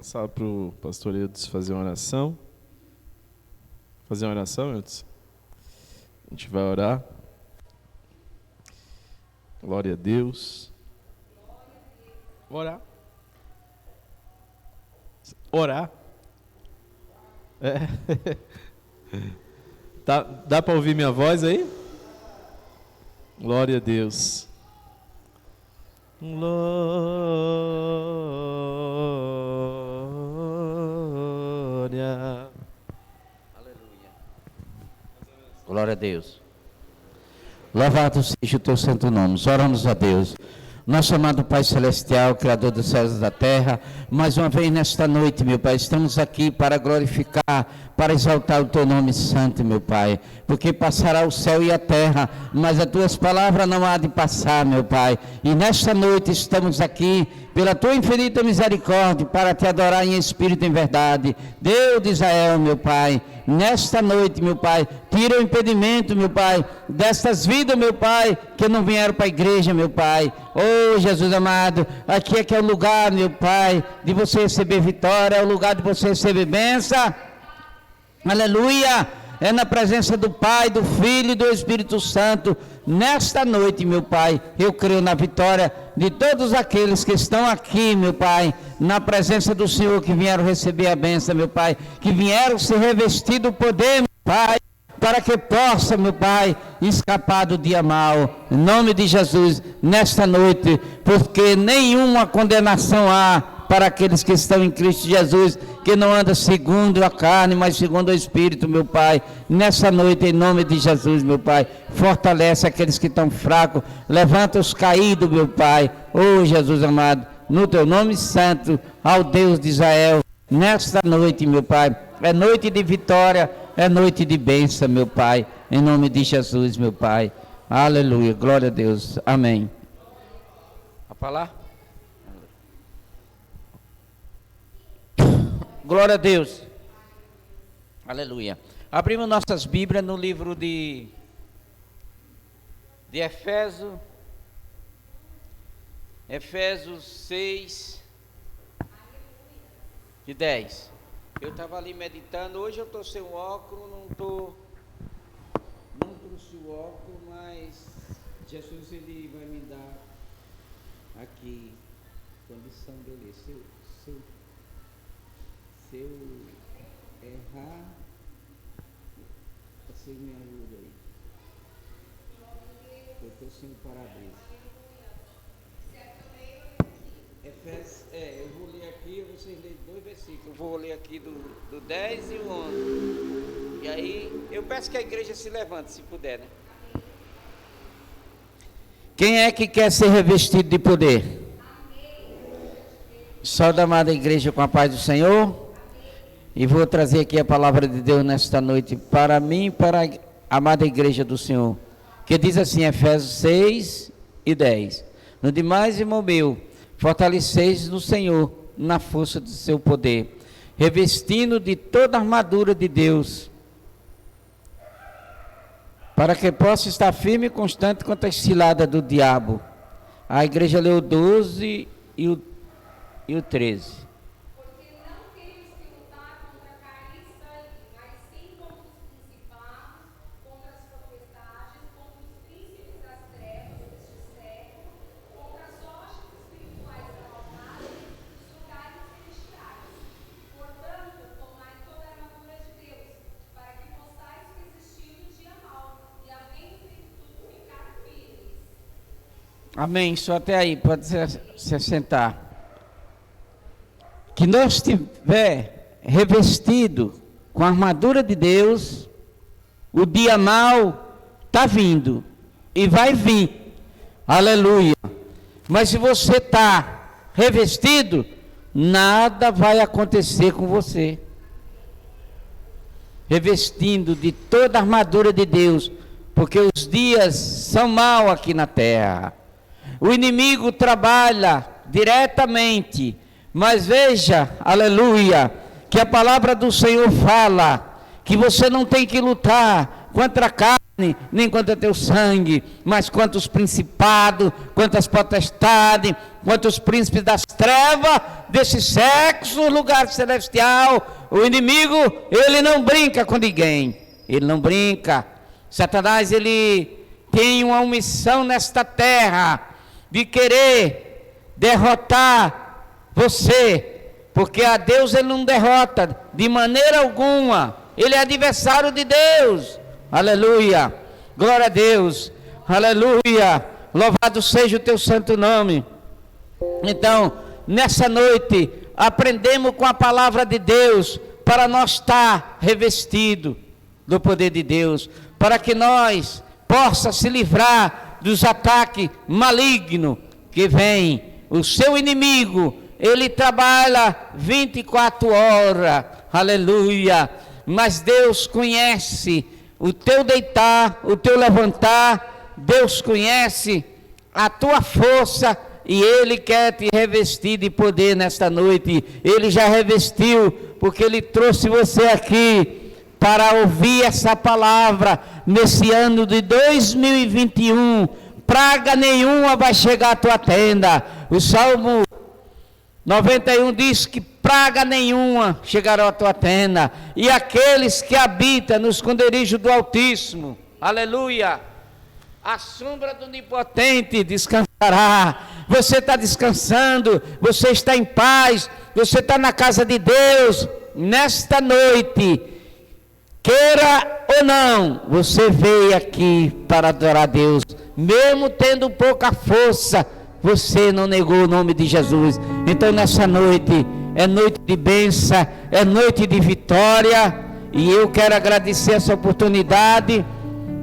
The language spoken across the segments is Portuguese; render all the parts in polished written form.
Passar para o pastor Eudes fazer uma oração. Fazer uma oração, Eudes? A gente vai orar. Glória a Deus. Orar. Orar. É. Dá para ouvir minha voz aí? Glória a Deus. Glória. Aleluia. Glória a Deus. Louvado seja o teu santo nome. Oramos a Deus. Nosso amado Pai Celestial, Criador dos céus e da terra, mais uma vez nesta noite, meu Pai, estamos aqui para glorificar, para exaltar o Teu nome santo, meu Pai, porque passará o céu e a terra, mas as Tuas palavras não há de passar, meu Pai, e nesta noite estamos aqui, pela Tua infinita misericórdia, para Te adorar em espírito e em verdade, Deus de Israel, meu Pai, nesta noite, meu Pai, tira o impedimento, meu Pai, destas vidas, meu Pai, que não vieram para a igreja, meu Pai. Oh, Jesus amado, aqui é que é o lugar, meu Pai, de você receber vitória, é o lugar de você receber bênção. Aleluia! É na presença do Pai, do Filho e do Espírito Santo. Nesta noite, meu Pai, eu creio na vitória de todos aqueles que estão aqui, meu Pai, na presença do Senhor, que vieram receber a bênção, meu Pai, que vieram se revestir do poder, meu Pai, para que possa, meu Pai, escapar do dia mau, em nome de Jesus, nesta noite, porque nenhuma condenação há para aqueles que estão em Cristo Jesus, que não anda segundo a carne, mas segundo o Espírito, meu Pai, nessa noite, em nome de Jesus, meu Pai, fortalece aqueles que estão fracos, levanta os caídos, meu Pai, oh Jesus amado, no Teu nome santo, ao Deus de Israel, nesta noite, meu Pai, é noite de vitória, é noite de bênção, meu Pai, em nome de Jesus, meu Pai, aleluia, glória a Deus, amém. A palavra? Glória a Deus, aleluia. Abrimos nossas Bíblias no livro de Efésios 6 e 10. Eu estava ali meditando, hoje eu estou sem o óculos, não trouxe o óculos, mas Jesus ele vai me dar aqui condição de ler. Se eu errar, você me ajuda aí. Eu estou sem para-brisa. Efésios, eu vou ler aqui, vocês leem 2 versículos. Eu vou ler aqui do 10 e o 11. E aí, eu peço que a igreja se levante, se puder, né? Quem é que quer ser revestido de poder? Só da amada igreja com a paz do Senhor. E vou trazer aqui a palavra de Deus nesta noite para mim e para a amada igreja do Senhor, que diz assim, Efésios 6 e 10. No demais, irmão meu, fortaleceis no Senhor, na força do seu poder, revestindo de toda a armadura de Deus, para que possa estar firme e constante contra a cilada do diabo. A igreja leu o 12 e o 13. Amém, só até aí, pode se sentar. Que nós estiver revestido com a armadura de Deus, o dia mau está vindo e vai vir, aleluia. Mas se você está revestido, nada vai acontecer com você. Revestindo de toda a armadura de Deus, porque os dias são maus aqui na terra. O inimigo trabalha diretamente, mas veja, aleluia, que a palavra do Senhor fala que você não tem que lutar contra a carne nem contra teu sangue, mas contra os principados, contra as potestades, contra os príncipes das trevas, desse sexo, lugar celestial. O inimigo, ele não brinca com ninguém, ele não brinca. Satanás, ele tem uma missão nesta terra, de querer derrotar você, porque a Deus ele não derrota de maneira alguma, ele é adversário de Deus. Aleluia, glória a Deus, aleluia, louvado seja o teu santo nome. Então, nessa noite, aprendemos com a palavra de Deus, para nós estar revestido do poder de Deus, para que nós possa se livrar dos ataques malignos que vem. O seu inimigo, ele trabalha 24 horas, aleluia, mas Deus conhece o teu deitar, o teu levantar. Deus conhece a tua força e Ele quer te revestir de poder nesta noite. Ele já revestiu, porque Ele trouxe você aqui para ouvir essa palavra nesse ano de 2021. Praga nenhuma vai chegar à tua tenda. O Salmo 91 diz que praga nenhuma chegará à tua tenda, e aqueles que habitam no esconderijo do Altíssimo, aleluia, a sombra do Onipotente descansará. Você está descansando, você está em paz, você está na casa de Deus. Nesta noite, queira ou não, você veio aqui para adorar a Deus, mesmo tendo pouca força, você não negou o nome de Jesus. Então nessa noite, é noite de bênção, é noite de vitória, e eu quero agradecer essa oportunidade,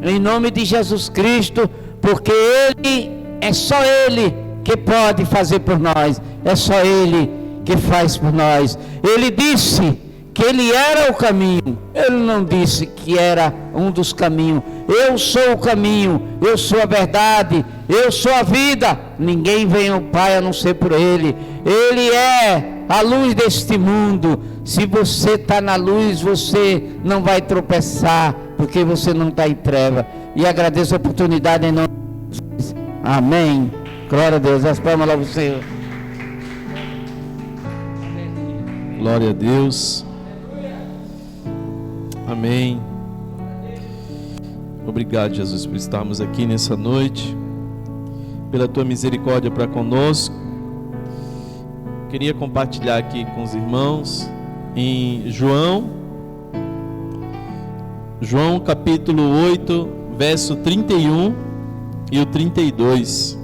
em nome de Jesus Cristo, porque Ele, é só Ele que pode fazer por nós, é só Ele que faz por nós. Ele disse que Ele era o caminho, Ele não disse que era um dos caminhos. Eu sou o caminho, eu sou a verdade, eu sou a vida, ninguém vem ao Pai a não ser por Ele. Ele é a luz deste mundo. Se você está na luz, você não vai tropeçar, porque você não está em treva. E agradeço a oportunidade em nome de Jesus. Amém. Glória a Deus. As palmas lá para o Senhor. Glória a Deus. Amém. Obrigado, Jesus, por estarmos aqui nessa noite, pela tua misericórdia para conosco. Queria compartilhar aqui com os irmãos em João capítulo 8, verso 31 e o 32.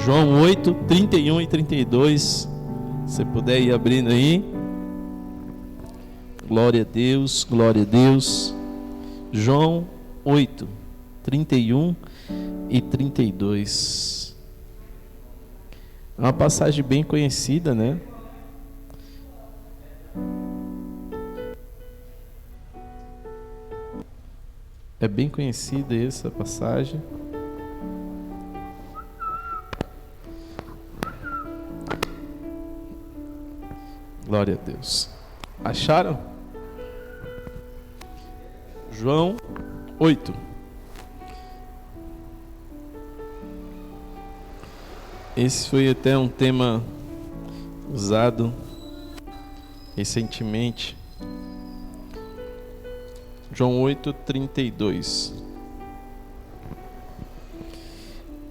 João 8, 31 e 32. Se você puder ir abrindo aí. Glória a Deus, glória a Deus. João 8, 31 e 32. É uma passagem bem conhecida, né? É bem conhecida essa passagem. Glória a Deus. Acharam? João 8. Esse foi até um tema usado recentemente. João 8, 32.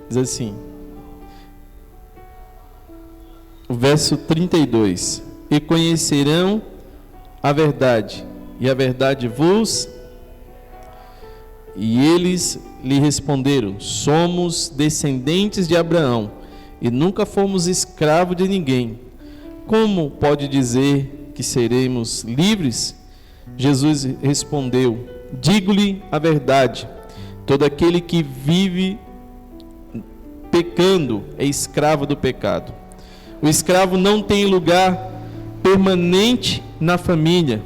Diz assim, o verso 32: E conhecerão a verdade, e a verdade vos... E eles lhe responderam: somos descendentes de Abraão, e nunca fomos escravos de ninguém. Como pode dizer que seremos livres? Jesus respondeu: digo-lhe a verdade, todo aquele que vive pecando é escravo do pecado. O escravo não tem lugar permanente na família,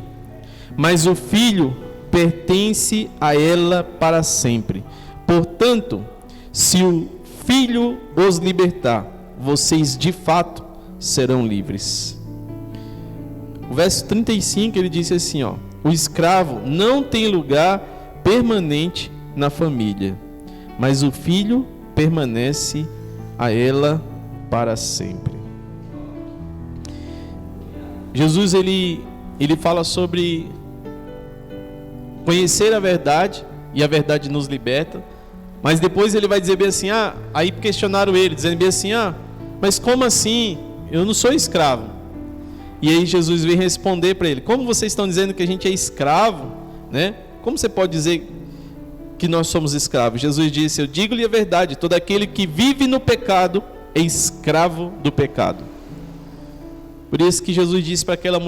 mas o filho pertence a ela para sempre. Portanto, se o filho os libertar, vocês de fato serão livres. O verso 35, ele disse assim, ó: o escravo não tem lugar permanente na família, mas o filho permanece a ela para sempre. Jesus ele fala sobre conhecer a verdade, e a verdade nos liberta, mas depois ele vai dizer bem assim, aí questionaram ele, dizendo bem assim, mas como assim? Eu não sou escravo. E aí Jesus veio responder para ele, como vocês estão dizendo que a gente é escravo, né? Como você pode dizer que nós somos escravos? Jesus disse, eu digo-lhe a verdade, todo aquele que vive no pecado é escravo do pecado. Por isso que Jesus disse para aquela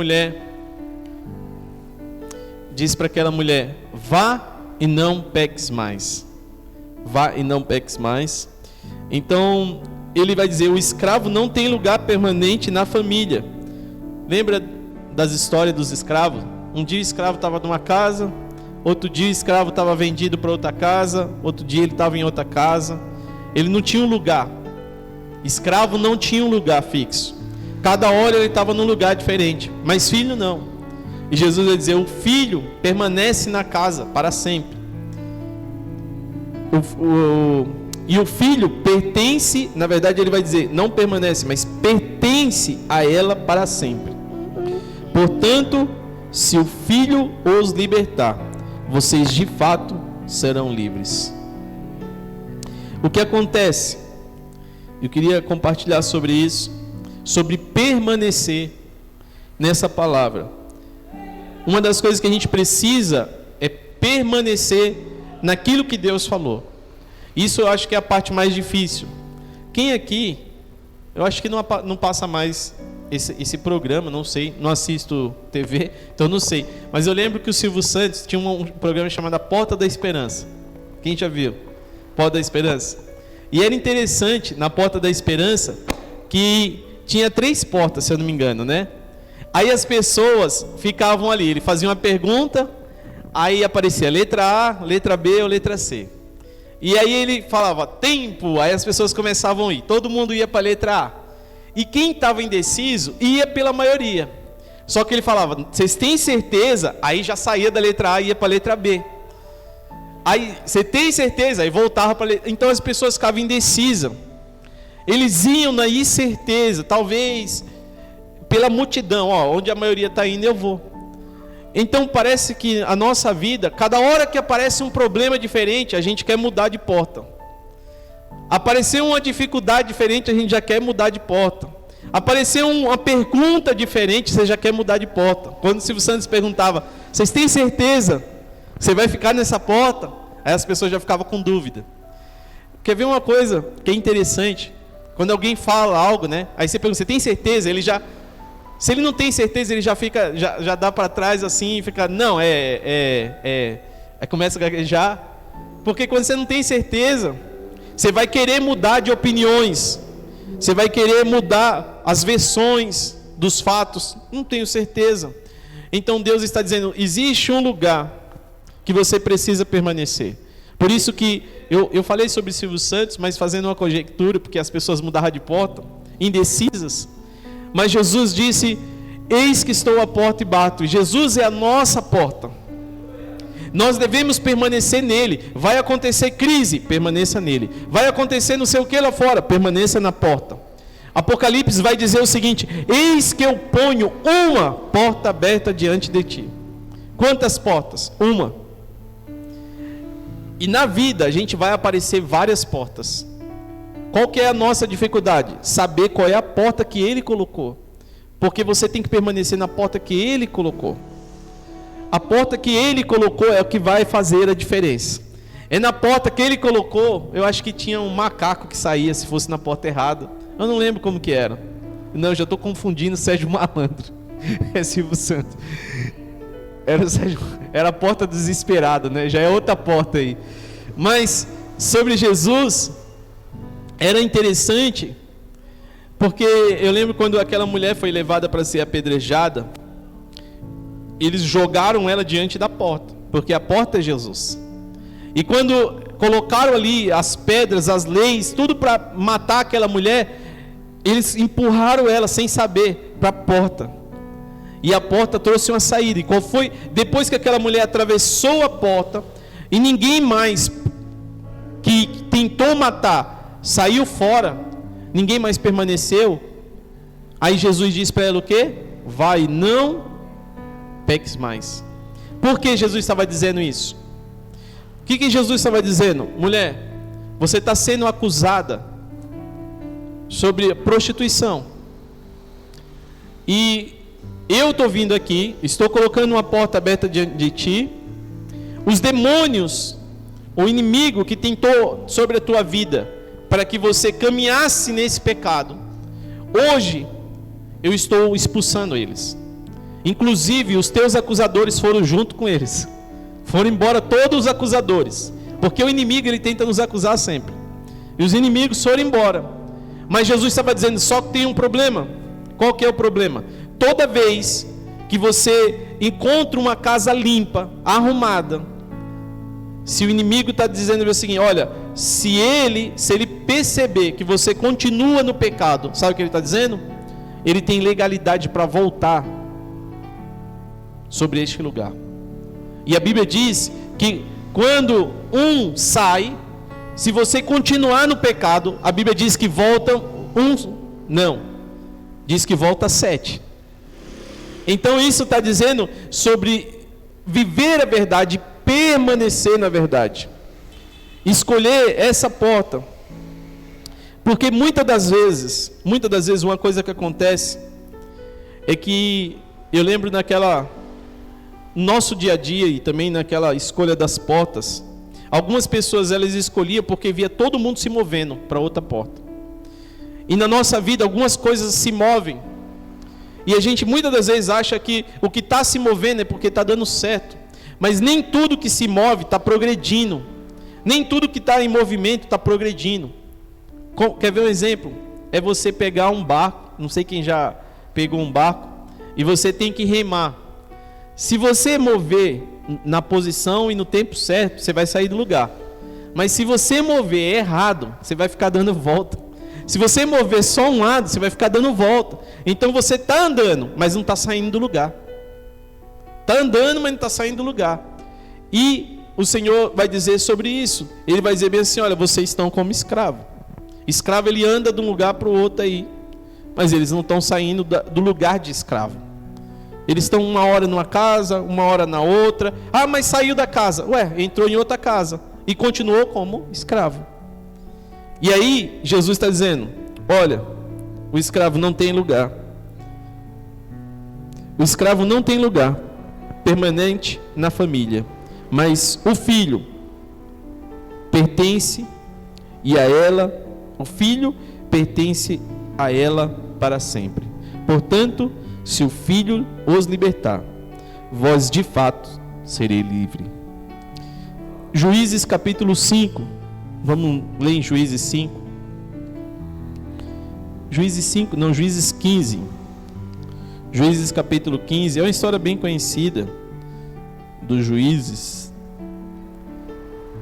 mulher, vá e não peques mais. Vá e não peques mais. Então, ele vai dizer, o escravo não tem lugar permanente na família. Lembra das histórias dos escravos? Um dia o escravo estava numa casa, outro dia o escravo estava vendido para outra casa, outro dia ele estava em outra casa. Ele não tinha um lugar. Escravo não tinha um lugar fixo. Cada hora ele estava num lugar diferente. Mas filho não. E Jesus vai dizer, o filho permanece na casa para sempre. E o filho pertence, na verdade ele vai dizer, não permanece, mas pertence a ela para sempre. Portanto, se o filho os libertar, vocês de fato serão livres. O que acontece? Eu queria compartilhar sobre isso, sobre permanecer nessa palavra. Uma das coisas que a gente precisa é permanecer naquilo que Deus falou. Isso eu acho que é a parte mais difícil. Quem aqui, eu acho que não passa mais esse programa, não sei, não assisto TV, então não sei. Mas eu lembro que o Silvio Santos tinha um programa chamado A Porta da Esperança. Quem já viu? Porta da Esperança. E era interessante, na Porta da Esperança, que tinha 3 portas, se eu não me engano, né? Aí as pessoas ficavam ali, ele fazia uma pergunta, aí aparecia letra A, letra B ou letra C. E aí ele falava, tempo, aí as pessoas começavam a ir, todo mundo ia para a letra A. E quem estava indeciso, ia pela maioria. Só que ele falava, vocês têm certeza? Aí já saía da letra A e ia para a letra B. Aí, você tem certeza? Aí voltava para a letra... Então as pessoas ficavam indecisas. Eles iam na incerteza, talvez pela multidão, onde a maioria está indo eu vou. Então parece que a nossa vida, cada hora que aparece um problema diferente, a gente quer mudar de porta. Apareceu uma dificuldade diferente, a gente já quer mudar de porta. Apareceu uma pergunta diferente, você já quer mudar de porta. Quando o Silvio Santos perguntava, vocês têm certeza que você vai ficar nessa porta? Aí as pessoas já ficavam com dúvida. Quer ver uma coisa que é interessante? Quando alguém fala algo, né? Aí você pergunta, você tem certeza? Ele já... Se ele não tem certeza, ele já fica, já dá para trás assim, e fica, não, aí começa a gaguejar. Porque quando você não tem certeza, você vai querer mudar de opiniões, você vai querer mudar as versões dos fatos. Não tenho certeza. Então Deus está dizendo, existe um lugar que você precisa permanecer. Por isso que eu falei sobre Silvio Santos, mas fazendo uma conjectura, porque as pessoas mudaram de porta, indecisas. Mas Jesus disse, eis que estou à porta e bato. Jesus é a nossa porta. Nós devemos permanecer nele. Vai acontecer crise, permaneça nele. Vai acontecer não sei o que lá fora, permaneça na porta. Apocalipse vai dizer o seguinte, eis que eu ponho uma porta aberta diante de ti. Quantas portas? Uma. E na vida a gente vai aparecer várias portas. Qual que é a nossa dificuldade? Saber qual é a porta que Ele colocou. Porque você tem que permanecer na porta que Ele colocou. A porta que Ele colocou é o que vai fazer a diferença. É na porta que Ele colocou, eu acho que tinha um macaco que saía se fosse na porta errada. Eu não lembro como que era. Não, eu já estou confundindo Sérgio Malandro. É Silvio Santos. Era a porta desesperada, né? Já é outra porta aí. Mas sobre Jesus... Era interessante, porque eu lembro quando aquela mulher foi levada para ser apedrejada, eles jogaram ela diante da porta, porque a porta é Jesus. E quando colocaram ali as pedras, as leis, tudo para matar aquela mulher, eles empurraram ela sem saber para a porta. E a porta trouxe uma saída. E qual foi? Depois que aquela mulher atravessou a porta, e ninguém mais que tentou matar saiu fora, ninguém mais permaneceu, aí Jesus diz para ela o quê? Vai, não peques mais. Por que Jesus estava dizendo isso? O que Jesus estava dizendo? Mulher, você está sendo acusada sobre prostituição, e eu estou vindo aqui, estou colocando uma porta aberta diante de ti. Os demônios, o inimigo que tentou sobre a tua vida para que você caminhasse nesse pecado, hoje eu estou expulsando eles. Inclusive os teus acusadores foram junto com eles. Foram embora todos os acusadores, porque o inimigo ele tenta nos acusar sempre, e os inimigos foram embora. Mas Jesus estava dizendo, só que tem um problema. Qual que é o problema? Toda vez que você encontra uma casa limpa, arrumada, se o inimigo está dizendo assim, olha, se ele perceber que você continua no pecado, sabe o que ele está dizendo? Ele tem legalidade para voltar sobre este lugar. E a Bíblia diz que quando um sai, se você continuar no pecado, a Bíblia diz que volta diz que volta 7. Então isso está dizendo sobre viver a verdade, permanecer na verdade, escolher essa porta. Porque muitas das vezes uma coisa que acontece é que eu lembro nosso dia a dia e também naquela escolha das portas, algumas pessoas elas escolhiam porque via todo mundo se movendo para outra porta. E na nossa vida algumas coisas se movem, e a gente muitas das vezes acha que o que está se movendo é porque está dando certo, mas nem tudo que se move está progredindo, nem tudo que está em movimento está progredindo. Quer ver um exemplo? É você pegar um barco, não sei quem já pegou um barco, e você tem que remar. Se você mover na posição e no tempo certo, você vai sair do lugar. Mas se você mover errado, você vai ficar dando volta. Se você mover só um lado, você vai ficar dando volta. Então você está andando, mas não está saindo do lugar. Está andando, mas não está saindo do lugar. E o Senhor vai dizer sobre isso. Ele vai dizer bem assim, olha, vocês estão como escravo. Escravo ele anda de um lugar para o outro aí, mas eles não estão saindo do lugar de escravo. Eles estão uma hora numa casa, uma hora na outra. Ah, mas saiu da casa. Ué, entrou em outra casa e continuou como escravo. E aí Jesus está dizendo, olha, o escravo não tem lugar. O escravo não tem lugar permanente na família, mas o filho pertence e a ela, o filho pertence a ela para sempre. Portanto, se o filho os libertar, vós de fato serei livre. Juízes capítulo 5. Vamos ler em Juízes 5. Juízes 15. Juízes capítulo 15. É uma história bem conhecida dos juízes.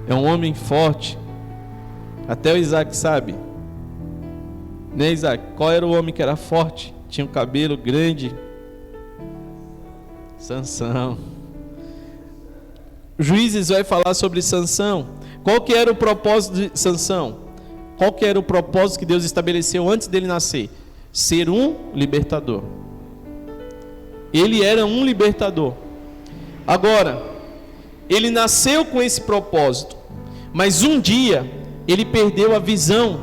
É um homem forte. Até o Isaac sabe. Né, Isaac? Qual era o homem que era forte? Tinha um cabelo grande. Sansão. Juízes vai falar sobre Sansão. Qual que era o propósito de Sansão? Qual que era o propósito que Deus estabeleceu antes dele nascer? Ser um libertador. Ele era um libertador. Agora, ele nasceu com esse propósito, mas um dia ele perdeu a visão.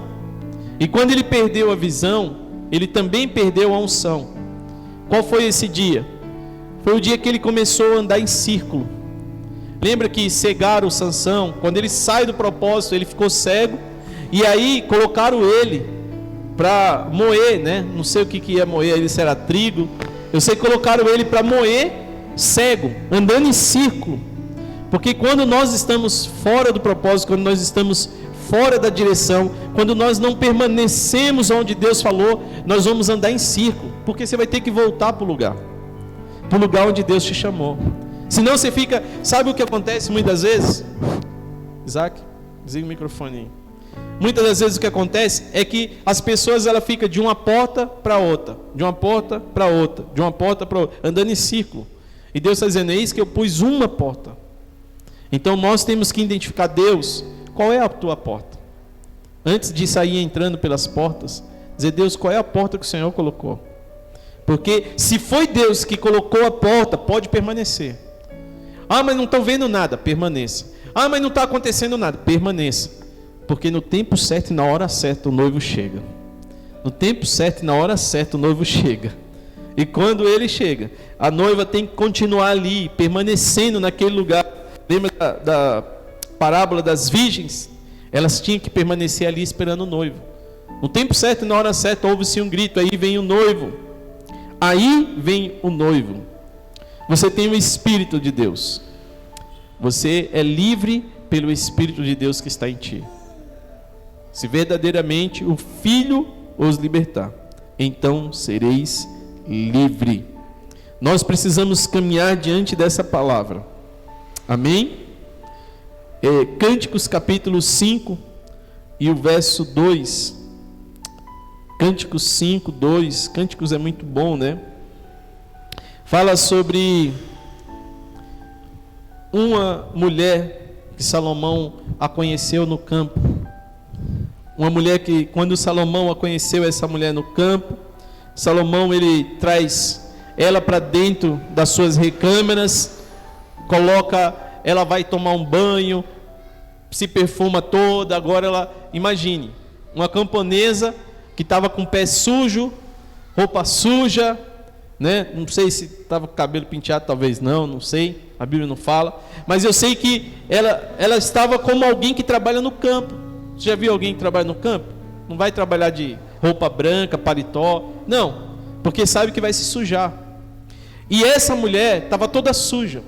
E quando ele perdeu a visão, ele também perdeu a unção. Qual foi esse dia? Foi o dia que ele começou a andar em círculo. Lembra que cegaram o Sansão? Quando ele sai do propósito, ele ficou cego. E aí colocaram ele para moer, né? Não sei o que ia moer, ele se era trigo. Eu sei que colocaram ele para moer cego, andando em círculo. Porque quando nós estamos fora do propósito, quando nós estamos fora da direção, quando nós não permanecemos onde Deus falou, nós vamos andar em círculo. Porque você vai ter que voltar para o lugar onde Deus te chamou. Senão você fica... Sabe o que acontece muitas vezes? Isaac, desliga o microfone aí. Muitas das vezes o que acontece é que as pessoas ela ficam de uma porta para outra, de uma porta para outra, de uma porta para outra, andando em círculo. E Deus está dizendo, é isso que eu pus uma porta. Então nós temos que identificar: Deus, qual é a tua porta? Antes de sair entrando pelas portas, dizer: Deus, qual é a porta que o Senhor colocou? Porque se foi Deus que colocou a porta, pode permanecer. Ah, mas não estou vendo nada, permaneça. Ah, mas não está acontecendo nada, permaneça. Porque no tempo certo e na hora certa o noivo chega. No tempo certo e na hora certa o noivo chega. E quando ele chega, a noiva tem que continuar ali, permanecendo naquele lugar. Lembra da parábola das virgens? Elas tinham que permanecer ali esperando o noivo. No tempo certo e na hora certa ouve-se um grito: aí vem o noivo. Aí vem o noivo. Você tem o Espírito de Deus. Você é livre pelo Espírito de Deus que está em ti. Se verdadeiramente o Filho os libertar, então sereis livre. Nós precisamos caminhar diante dessa palavra. Amém? Cânticos capítulo 5 e o verso 2. Cânticos 5, 2. Cânticos é muito bom, né? Fala sobre uma mulher que Salomão a conheceu no campo. Uma mulher que, quando Salomão a conheceu, essa mulher no campo, Salomão, ele traz ela para dentro das suas recâmaras, coloca, ela vai tomar um banho, se perfuma toda. Agora ela, imagine, uma camponesa que estava com o pé sujo, roupa suja, né? Não sei se estava com o cabelo penteado, talvez não sei, a Bíblia não fala, mas eu sei que ela estava como alguém que trabalha no campo. Você já viu alguém que trabalha no campo? Não vai trabalhar de roupa branca, paletó, não, porque sabe que vai se sujar. E essa mulher estava toda suja.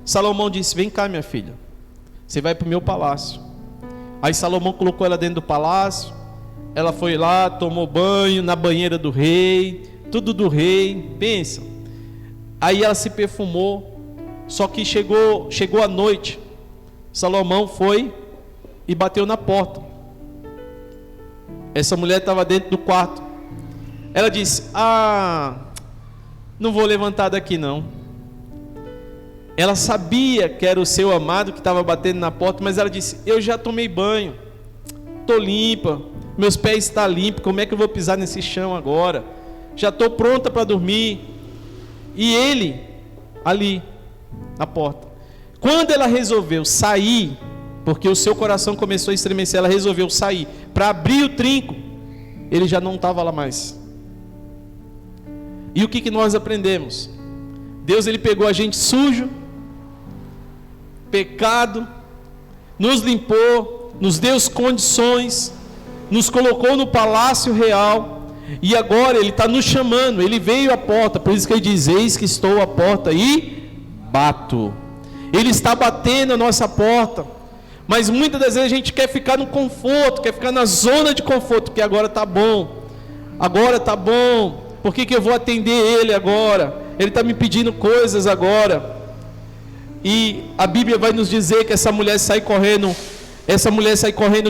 Salomão disse: vem cá, minha filha, você vai para o meu palácio. Aí Salomão colocou ela dentro do palácio. Ela foi lá, tomou banho na banheira do rei, tudo do rei, pensa. Aí ela se perfumou. Só que chegou a noite, Salomão foi e bateu na porta. Essa mulher estava dentro do quarto. Ela disse: não vou levantar daqui não. Ela sabia que era o seu amado que estava batendo na porta, mas ela disse: eu já tomei banho, estou limpa, meus pés estão limpos, como é que eu vou pisar nesse chão agora? Já estou pronta para dormir. E ele ali na porta. Quando ela resolveu sair, porque o seu coração começou a estremecer, ela resolveu sair para abrir o trinco, ele já não estava lá mais. E o que nós aprendemos? Deus, ele pegou a gente sujo, pecado, nos limpou, nos deu condições, nos colocou no palácio real, e agora ele está nos chamando. Ele veio à porta, por isso que ele diz: eis que estou à porta e bato. Ele está batendo a nossa porta. Mas muitas das vezes a gente quer ficar no conforto, quer ficar na zona de conforto, porque agora está bom, por que eu vou atender ele agora? Ele está me pedindo coisas agora. E a Bíblia vai nos dizer que essa mulher sai correndo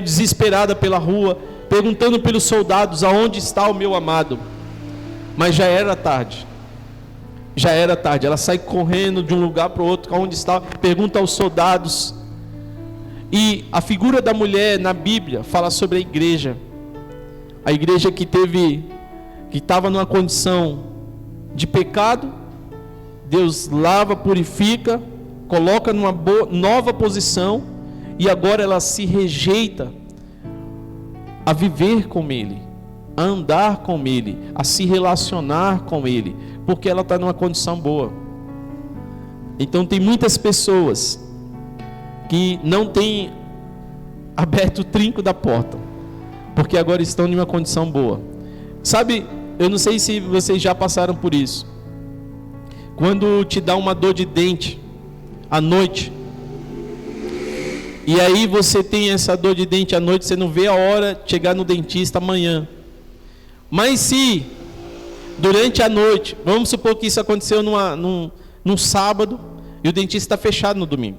desesperada pela rua, perguntando pelos soldados: aonde está o meu amado? Mas já era tarde. Ela sai correndo de um lugar para o outro: aonde está? Pergunta aos soldados. E a figura da mulher na Bíblia fala sobre a igreja que estava numa condição de pecado. Deus lava, purifica, coloca numa nova posição, e agora ela se rejeita a viver com Ele, a andar com Ele, a se relacionar com Ele, porque ela está numa condição boa. Então tem muitas pessoas que não têm aberto o trinco da porta, porque agora estão em uma condição boa. Sabe, eu não sei se vocês já passaram por isso. Quando te dá uma dor de dente à noite, e aí você tem essa dor de dente à noite, você não vê a hora de chegar no dentista amanhã. Mas se durante a noite, vamos supor que isso aconteceu num sábado, e o dentista está fechado no domingo,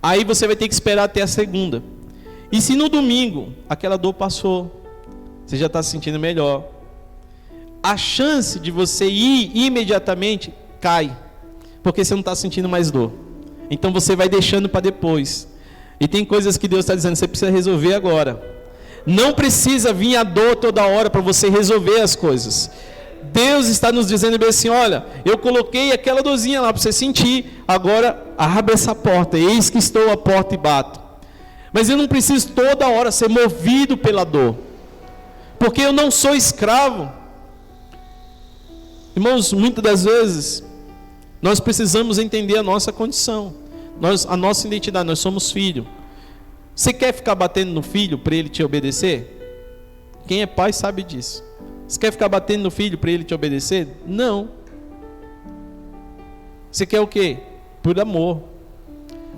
aí você vai ter que esperar até a segunda. E se no domingo aquela dor passou, você já está se sentindo melhor, a chance de você ir imediatamente cai, porque você não está sentindo mais dor. Então você vai deixando para depois. E tem coisas que Deus está dizendo, você precisa resolver agora. Não precisa vir a dor toda hora para você resolver as coisas. Deus está nos dizendo bem assim, olha, eu coloquei aquela dorzinha lá para você sentir, agora abre essa porta, eis que estou à porta e bato. Mas eu não preciso toda hora ser movido pela dor, porque eu não sou escravo. Irmãos, muitas das vezes, nós precisamos entender a nossa condição, a nossa identidade, nós somos filho. Você quer ficar batendo no filho para ele te obedecer? Quem é pai sabe disso. Você quer ficar batendo no filho para ele te obedecer? Não. Você quer o quê? Por amor.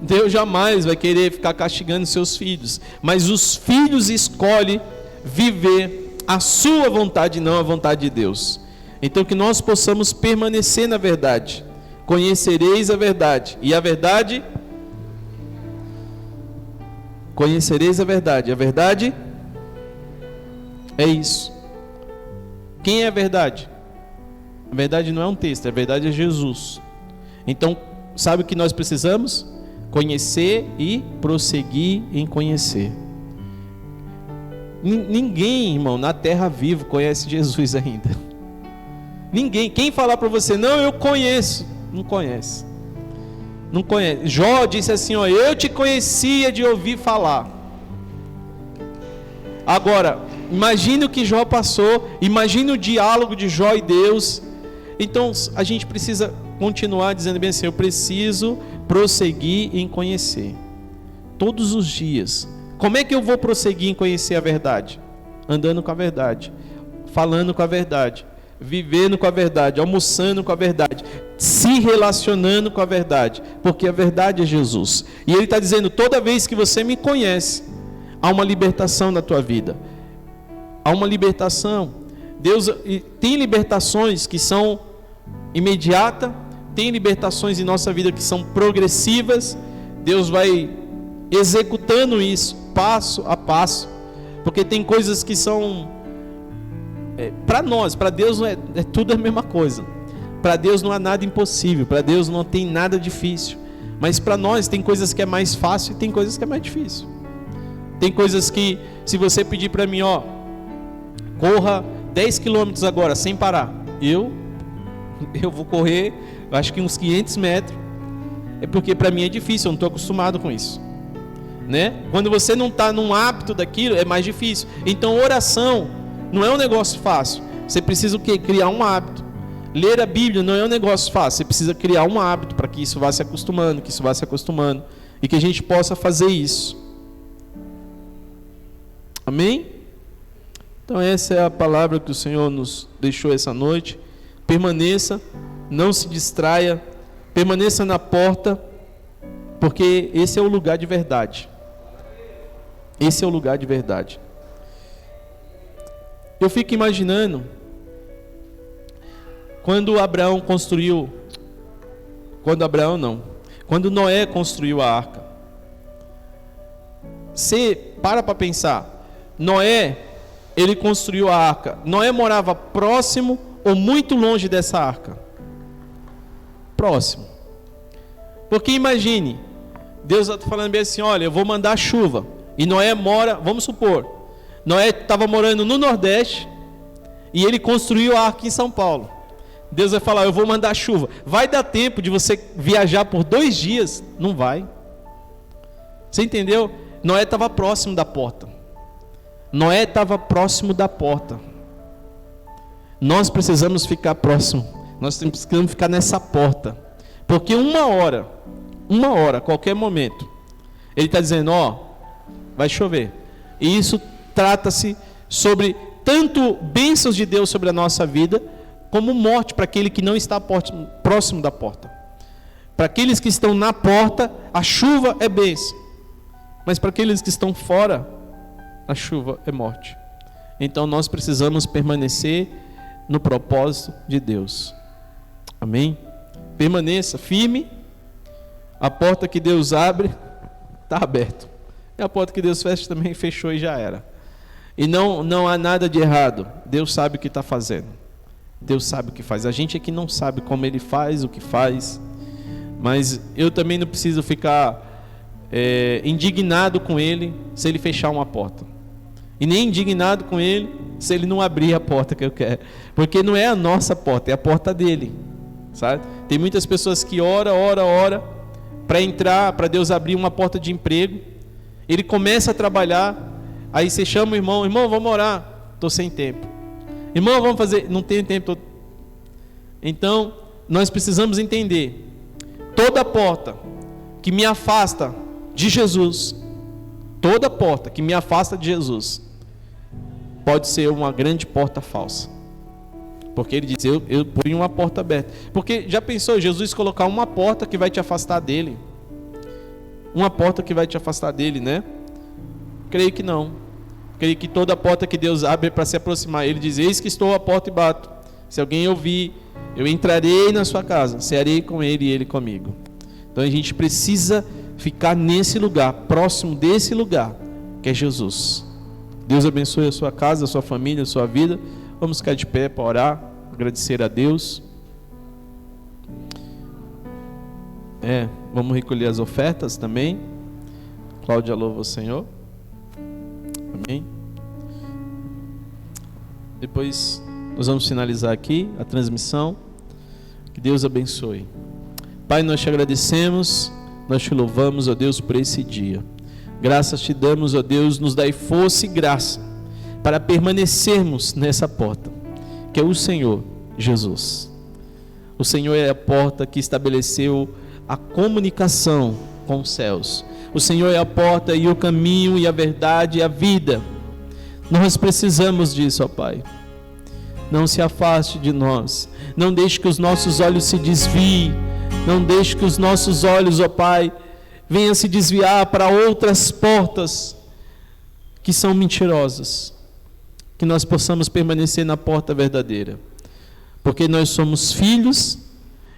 Deus jamais vai querer ficar castigando seus filhos, mas os filhos escolhem viver a sua vontade, não a vontade de Deus. Então que nós possamos permanecer na verdade. Conhecereis a verdade, e a verdade... Conhecereis a verdade é isso. Quem é a verdade? A verdade não é um texto, a verdade é Jesus. Então, sabe o que nós precisamos? Conhecer e prosseguir em conhecer. Ninguém, irmão, na terra vivo conhece Jesus ainda. Ninguém. Quem falar para você, não, eu conheço, não conhece. Não conhece. Jó disse assim, ó, eu te conhecia de ouvir falar. Agora, imagine o que Jó passou, imagine o diálogo de Jó e Deus. Então, a gente precisa continuar dizendo bem assim, eu preciso prosseguir em conhecer. Todos os dias. Como é que eu vou prosseguir em conhecer a verdade? Andando com a verdade, falando com a verdade, vivendo com a verdade, almoçando com a verdade, se relacionando com a verdade, porque a verdade é Jesus. E Ele está dizendo, toda vez que você me conhece, há uma libertação na tua vida. Há uma libertação. Deus tem libertações que são imediatas, tem libertações em nossa vida que são progressivas. Deus vai executando isso, passo a passo, porque tem coisas que são... para nós, para Deus não é tudo a mesma coisa. Para Deus não há nada impossível, para Deus não tem nada difícil. Mas para nós tem coisas que é mais fácil e tem coisas que é mais difícil. Tem coisas que, se você pedir para mim, ó, corra 10 quilômetros agora, sem parar, eu vou correr, acho que uns 500 metros, é porque para mim é difícil, eu não estou acostumado com isso, né? Quando você não está num hábito daquilo, é mais difícil. Então oração não é um negócio fácil. Você precisa o quê? Criar um hábito. Ler a Bíblia não é um negócio fácil. Você precisa criar um hábito para que isso vá se acostumando, e que a gente possa fazer isso. Amém? Então essa é a palavra que o Senhor nos deixou essa noite. Permaneça, não se distraia, permaneça na porta, porque esse é o lugar de verdade. Esse é o lugar de verdade. Eu fico imaginando quando Noé construiu a arca. Você para pensar, Noé, ele construiu a arca. Noé morava próximo ou muito longe dessa arca? Próximo. Porque imagine, Deus está falando bem assim, olha, eu vou mandar chuva. E Noé mora, vamos supor, Noé estava morando no Nordeste e ele construiu a arca em São Paulo. Deus vai falar, eu vou mandar chuva. Vai dar tempo de você viajar por 2 dias? Não vai. Você entendeu? Noé estava próximo da porta. Noé estava próximo da porta. Nós precisamos ficar próximo. Nós precisamos ficar nessa porta. Porque uma hora, qualquer momento, Ele está dizendo, ó, vai chover. E isso trata-se sobre tanto bênçãos de Deus sobre a nossa vida, como morte para aquele que não está próximo da porta. Para aqueles que estão na porta, a chuva é bênção. Mas para aqueles que estão fora, a chuva é morte. Então nós precisamos permanecer no propósito de Deus. Amém? Permaneça firme. A porta que Deus abre, está aberta. E a porta que Deus fecha também fechou e já era. E não há nada de errado. Deus sabe o que está fazendo. Deus sabe o que faz. A gente é que não sabe como Ele faz, o que faz. Mas eu também não preciso ficar indignado com ele se ele fechar uma porta. E nem indignado com ele se ele não abrir a porta que eu quero. Porque não é a nossa porta, é a porta dele. Sabe? Tem muitas pessoas que ora para entrar, para Deus abrir uma porta de emprego. Ele começa a trabalhar, aí você chama o irmão, vamos orar, estou sem tempo. Irmão, vamos fazer, não tenho tempo. Então, nós precisamos entender, toda porta que me afasta de Jesus, toda porta que me afasta de Jesus, pode ser uma grande porta falsa. Porque ele diz, eu ponho uma porta aberta. Porque já pensou Jesus colocar uma porta que vai te afastar dele? Uma porta que vai te afastar dele, né? Creio que não. Creio que toda porta que Deus abre para se aproximar, ele diz, eis que estou à porta e bato. Se alguém ouvir, eu entrarei na sua casa, cearei com ele e ele comigo. Então a gente precisa ficar nesse lugar, próximo desse lugar, que é Jesus. Deus abençoe a sua casa, a sua família, a sua vida. Vamos ficar de pé para orar, agradecer a Deus. Vamos recolher as ofertas também. Cláudia louva o Senhor. Amém. Depois nós vamos finalizar aqui a transmissão. Que Deus abençoe. Pai, nós te agradecemos, nós te louvamos, ó Deus, por esse dia. Graças te damos, ó Deus, nos dai força e graça para permanecermos nessa porta, que é o Senhor Jesus. O Senhor é a porta que estabeleceu a comunicação com os céus. O Senhor é a porta e o caminho e a verdade e a vida. Nós precisamos disso, ó Pai. Não se afaste de nós. Não deixe que os nossos olhos se desviem. Não deixe que os nossos olhos, ó Pai, venham se desviar para outras portas que são mentirosas. Que nós possamos permanecer na porta verdadeira. Porque nós somos filhos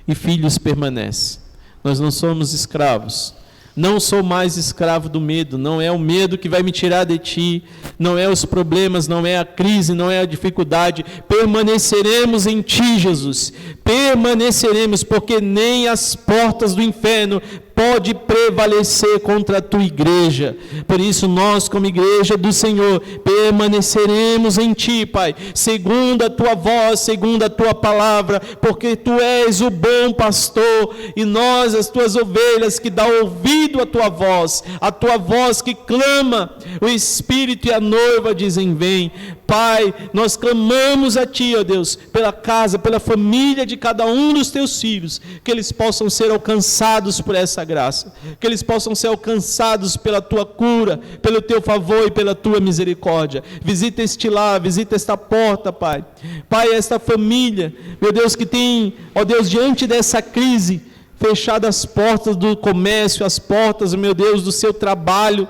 e filhos permanecem. Nós não somos escravos. Não sou mais escravo do medo. Não é o medo que vai me tirar de ti. Não é os problemas, não é a crise, não é a dificuldade. Permaneceremos em ti, Jesus. Permaneceremos, porque nem as portas do inferno pode prevalecer contra a tua igreja. Por isso nós, como igreja do Senhor, permaneceremos em ti, Pai, segundo a tua voz, segundo a tua palavra, porque tu és o bom pastor e nós, as tuas ovelhas, que dá ouvido à tua voz que clama. O Espírito e a noiva dizem: vem. Pai, nós clamamos a ti, ó Deus, pela casa, pela família de cada um dos teus filhos, que eles possam ser alcançados por essa graça, que eles possam ser alcançados pela tua cura, pelo teu favor e pela tua misericórdia. Visita este lar, visita esta porta, Pai. Pai, esta família, meu Deus, que tem, ó Deus, diante dessa crise, fechado as portas do comércio, as portas, meu Deus, do seu trabalho,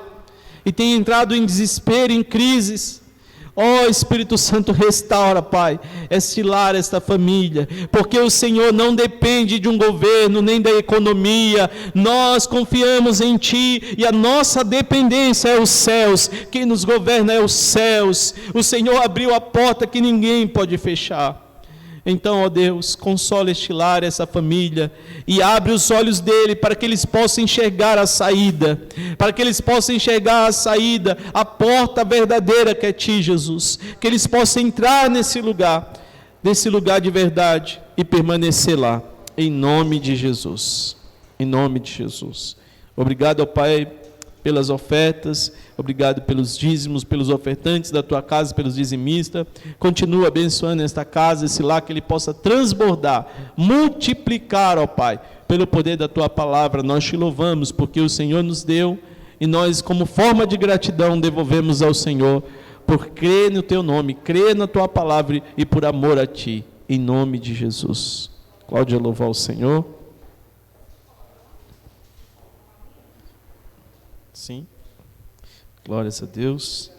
e tem entrado em desespero, em crises. Ó Espírito Santo, restaura, Pai, este lar, esta família, porque o Senhor não depende de um governo, nem da economia. Nós confiamos em Ti, e a nossa dependência é os céus. Quem nos governa é os céus. O Senhor abriu a porta que ninguém pode fechar. Então, ó Deus, consola este lar, essa família, e abre os olhos dele para que eles possam enxergar a saída, a porta verdadeira que é ti, Jesus, que eles possam entrar nesse lugar de verdade e permanecer lá, em nome de Jesus, Obrigado, ó Pai, pelas ofertas, obrigado pelos dízimos, pelos ofertantes da tua casa, pelos dizimistas. Continua abençoando esta casa, esse lar, que ele possa transbordar, multiplicar, ó Pai, pelo poder da tua palavra. Nós te louvamos porque o Senhor nos deu, e nós, como forma de gratidão, devolvemos ao Senhor, por crer no teu nome, crer na tua palavra e por amor a ti, em nome de Jesus. Cláudia, louvar o Senhor. Sim. Glórias a Deus.